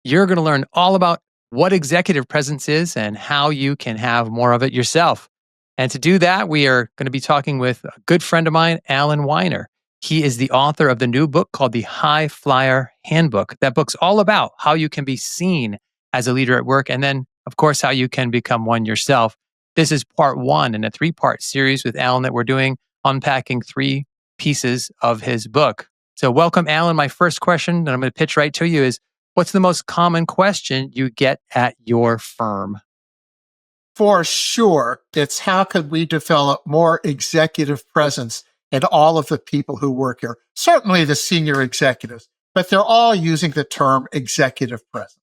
You're going to learn all about what executive presence is and how you can have more of it yourself. And to do that, we are going to be talking with a good friend of mine, Alan Weiner. He is the author of the new book called The High Flyer Handbook. That book's all about how you can be seen as a leader at work, and then, of course, how you can become one yourself. This is part one in a three-part series with Alan that we're doing, unpacking three pieces of his book. So welcome, Alan. My first question that I'm going to pitch right to you is, what's the most common question you get at your firm? For sure, it's how could we develop more executive presence in all of the people who work here? Certainly the senior executives, but they're all using the term executive presence.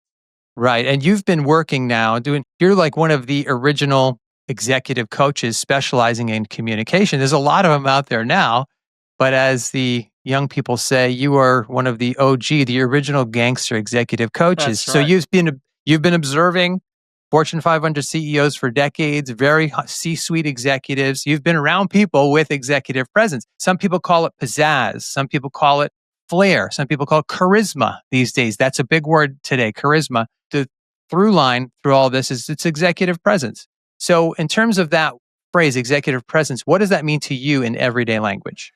Right. And you've been working now you're like one of the original executive coaches specializing in communication. There's a lot of them out there now, but as the young people say, you are one of the OG, the original gangster executive coaches. That's So right. you've been observing Fortune 500 CEOs for decades, very C-suite executives. You've been around people with executive presence. Some people call it pizzazz. Some people call it flair. Some people call it charisma these days. That's a big word today, charisma. The through line through all this is it's executive presence. So in terms of that phrase, executive presence, what does that mean to you in everyday language?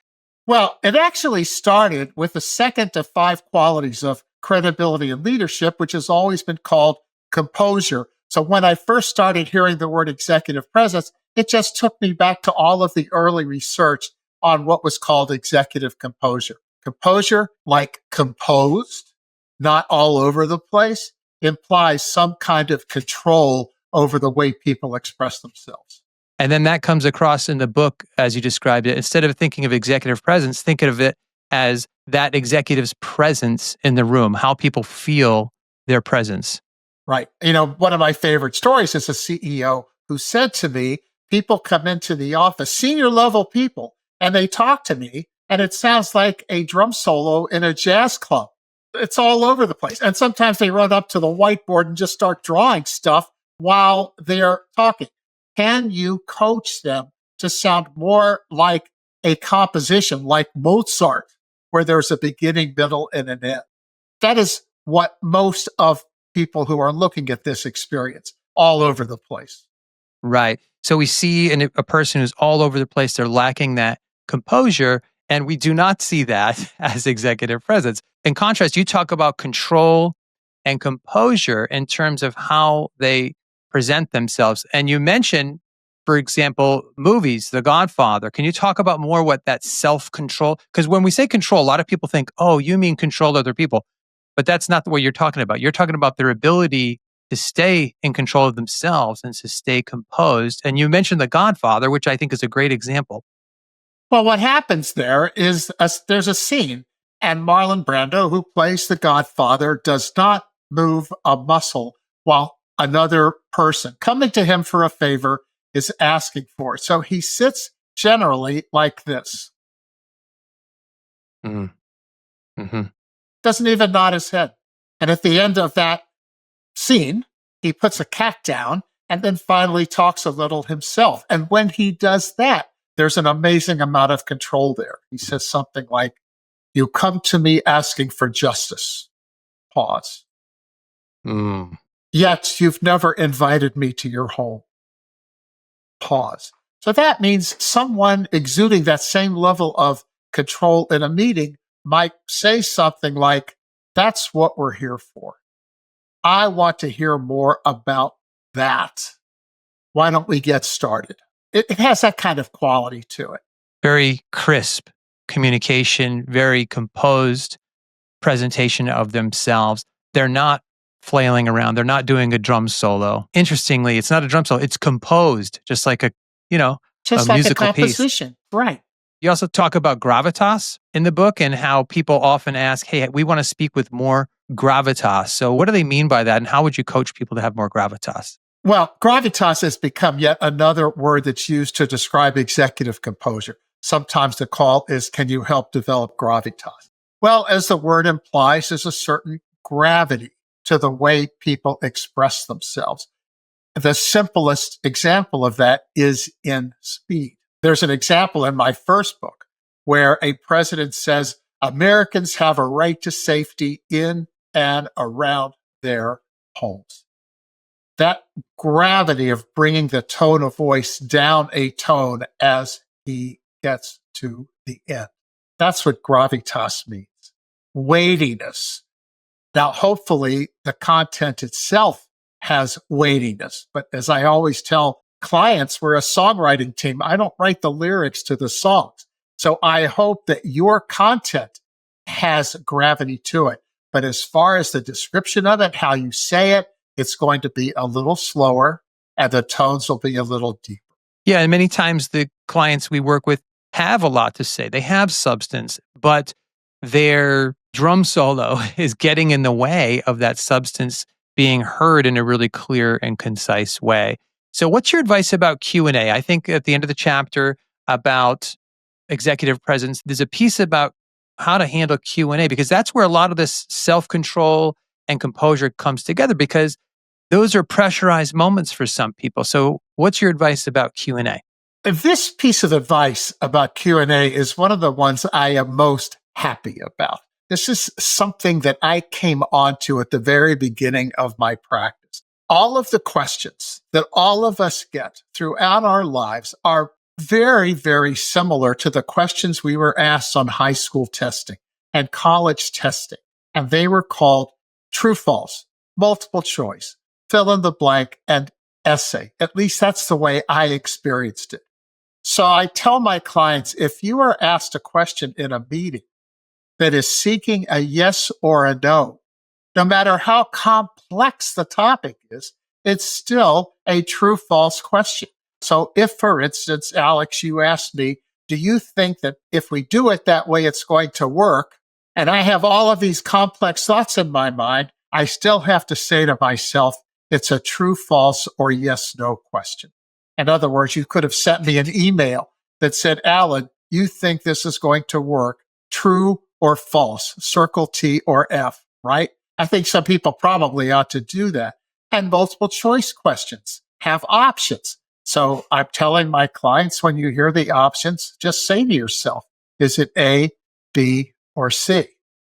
Well, it actually started with the second of 5 qualities of credibility and leadership, which has always been called composure. So when I first started hearing the word executive presence, it just took me back to all of the early research on what was called executive composure. Composure, like composed, not all over the place, implies some kind of control over the way people express themselves. And then that comes across in the book as you described it. Instead of thinking of executive presence, think of it as that executive's presence in the room, how people feel their presence. Right. One of my favorite stories is a CEO who said to me, people come into the office, senior level people, and they talk to me, and it sounds like a drum solo in a jazz club. It's all over the place. And sometimes they run up to the whiteboard and just start drawing stuff while they're talking. Can you coach them to sound more like a composition, like Mozart, where there's a beginning, middle, and an end? That is what most of people who are looking at this experience all over the place. Right. So we see a person who's all over the place, they're lacking that composure, and we do not see that as executive presence. In contrast, you talk about control and composure in terms of how they present themselves. And you mentioned, for example, movies, The Godfather. Can you talk about more what that self-control? Because when we say control, a lot of people think, oh, you mean control other people. But that's not what you're talking about. You're talking about their ability to stay in control of themselves and to stay composed. And you mentioned The Godfather, which I think is a great example. Well, what happens there is there's a scene, and Marlon Brando, who plays the Godfather, does not move a muscle while another person coming to him for a favor is asking for it. So he sits generally like this. Mm-hmm. Doesn't even nod his head. And at the end of that scene, he puts a cat down and then finally talks a little himself. And when he does that, there's an amazing amount of control there. He says something like, you come to me asking for justice. Pause. Yet you've never invited me to your home. Pause. So that means someone exuding that same level of control in a meeting might say something like, that's what we're here for. I want to hear more about that. Why don't we get started? It has that kind of quality to it. Very crisp communication, very composed presentation of themselves. They're not flailing around. They're not doing a drum solo. Interestingly, it's not a drum solo. It's composed, just like a musical composition. piece. Right. You also talk about gravitas in the book and how people often ask, hey, we want to speak with more gravitas. So what do they mean by that? And how would you coach people to have more gravitas? Well, gravitas has become yet another word that's used to describe executive composure. Sometimes the call is, can you help develop gravitas? Well, as the word implies, there's a certain gravity to the way people express themselves. The simplest example of that is in speed. There's an example in my first book where a president says, Americans have a right to safety in and around their homes. That gravity of bringing the tone of voice down a tone as he gets to the end. That's what gravitas means. Weightiness. Now, hopefully, the content itself has weightiness. But as I always tell clients, we're a songwriting team. I don't write the lyrics to the songs. So I hope that your content has gravity to it. But as far as the description of it, how you say it, it's going to be a little slower and the tones will be a little deeper. Yeah, and many times the clients we work with have a lot to say. They have substance, but their drum solo is getting in the way of that substance being heard in a really clear and concise way. So what's your advice about Q&A? I think at the end of the chapter about executive presence, there's a piece about how to handle Q&A, because that's where a lot of this self-control and composure comes together, because those are pressurized moments for some people. So what's your advice about Q&A? This piece of advice about Q&A is one of the ones I am most happy about. This is something that I came onto at the very beginning of my practice. All of the questions that all of us get throughout our lives are very, very similar to the questions we were asked on high school testing and college testing. And they were called true, false, multiple choice, fill in the blank, and essay. At least that's the way I experienced it. So I tell my clients, if you are asked a question in a meeting that is seeking a yes or a no, no matter how complex the topic is, it's still a true, false question. So if, for instance, Alex, you asked me, do you think that if we do it that way, it's going to work? And I have all of these complex thoughts in my mind, I still have to say to myself, it's a true, false, or yes, no question. In other words, you could have sent me an email that said, Alan, you think this is going to work, true or false, circle T or F, right? I think some people probably ought to do that. And multiple choice questions have options. So I'm telling my clients, when you hear the options, just say to yourself, is it A, B, or C?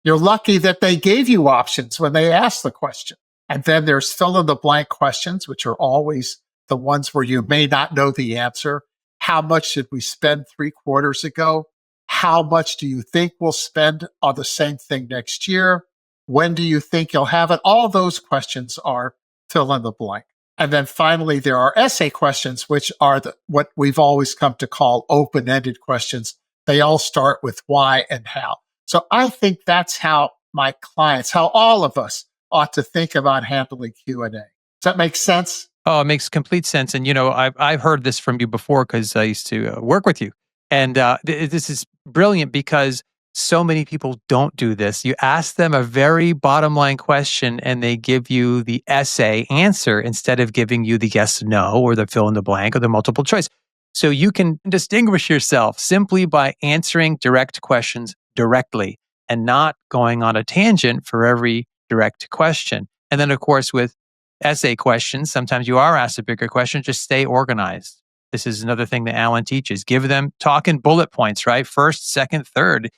You're lucky that they gave you options when they asked the question. And then there's fill in the blank questions, which are always the ones where you may not know the answer. How much did we spend 3 quarters ago? How much do you think we'll spend on the same thing next year? When do you think you'll have it? All those questions are fill in the blank. And then finally, there are essay questions, which are what we've always come to call open-ended questions. They all start with why and how. So I think that's how my clients, how all of us ought to think about handling Q&A. Does that make sense? Oh, it makes complete sense. And, I've heard this from you before because I used to work with you. And this is brilliant because so many people don't do this. You ask them a very bottom line question and they give you the essay answer instead of giving you the yes, no, or the fill in the blank or the multiple choice. So you can distinguish yourself simply by answering direct questions directly and not going on a tangent for every direct question. And then, of course, with essay questions, sometimes you are asked a bigger question, just stay organized. This is another thing that Alan teaches. Give them talk in bullet points, right? First, second, third.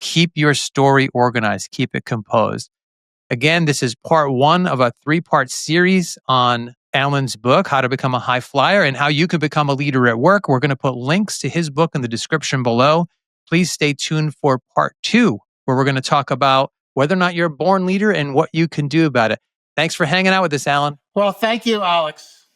Keep your story organized. Keep it composed. Again, this is part 1 of a 3-part series on Alan's book, How to Become a High Flyer and how you can become a leader at work. We're going to put links to his book in the description below. Please stay tuned for part 2, where we're going to talk about whether or not you're a born leader and what you can do about it. Thanks for hanging out with us, Alan. Well, thank you, Alex.